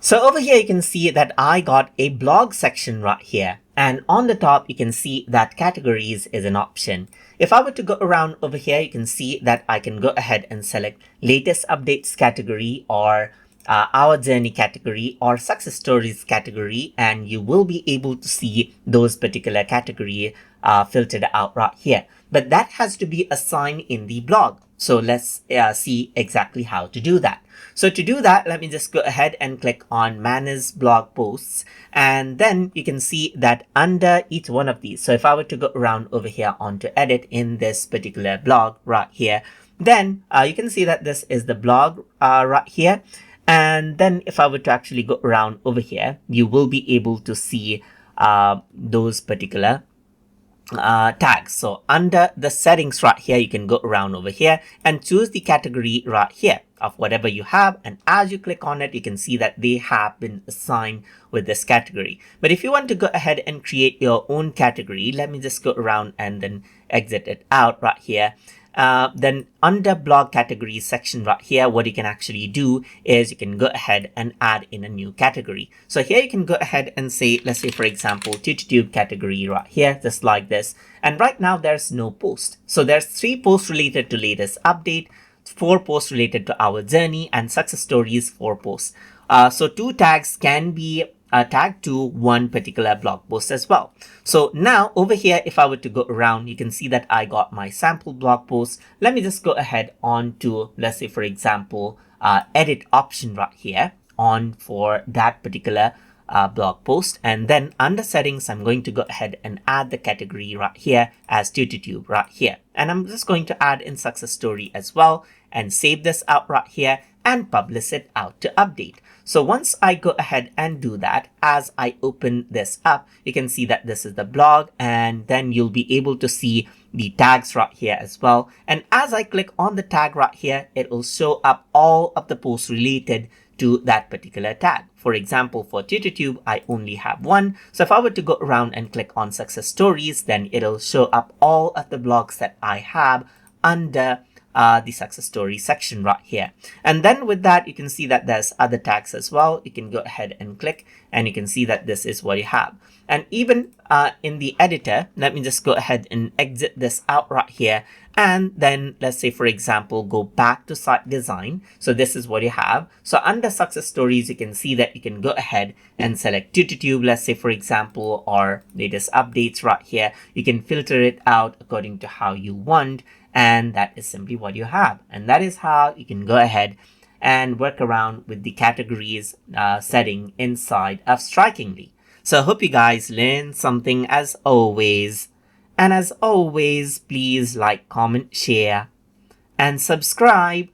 So over here, you can see that I got a blog section right here. And on the top, you can see that categories is an option. If I were to go around over here, you can see that I can go ahead and select latest updates category or our journey category or success stories category, and you will be able to see those particular category filtered out right here. But that has to be assigned in the blog. So let's see exactly how to do that. So to do that, let me just go ahead and click on Manage Blog Posts. And then you can see that under each one of these, so if I were to go around over here onto edit in this particular blog right here, then you can see that this is the blog right here. And then if I were to actually go around over here, you will be able to see those particular tags. So under the settings right here, you can go around over here and choose the category right here of whatever you have. And as you click on it, you can see that they have been assigned with this category. But if you want to go ahead and create your own category, let me just go around and then exit it out right here. Then under blog categories section right here, what you can actually do is you can go ahead and add in a new category. So here you can go ahead and say, let's say, for example, TutorTube category right here, just like this. And right now there's no post. So there's 3 posts related to latest update, 4 posts related to our journey, and success stories 4 posts. So 2 tags can be tagged to one particular blog post as well. So now over here, if I were to go around, you can see that I got my sample blog post. Let me just go ahead on to, let's say, for example, edit option right here on for that particular blog post. And then under settings, I'm going to go ahead and add the category right here as TutorTube right here. And I'm just going to add in success story as well and save this out right here and publish it out to update. So once I go ahead and do that, as I open this up, you can see that this is the blog, and then you'll be able to see the tags right here as well. And as I click on the tag right here, it will show up all of the posts related to that particular tag. For example, for TutorTube, I only have one. So if I were to go around and click on success stories, then it'll show up all of the blogs that I have under the success story section right here. And then with that, you can see that there's other tags as well. You can go ahead and click, and you can see that this is what you have. And even in the editor, let me just go ahead and exit this out right here. And then let's say, for example, go back to site design. So this is what you have. So under success stories, you can see that you can go ahead and select TutorTube, let's say, for example, or latest updates right here. You can filter it out according to how you want. And that is simply what you have. And that is how you can go ahead and work around with the categories setting inside of Strikingly. So I hope you guys learned something as always. And as always, please like, comment, share, and subscribe.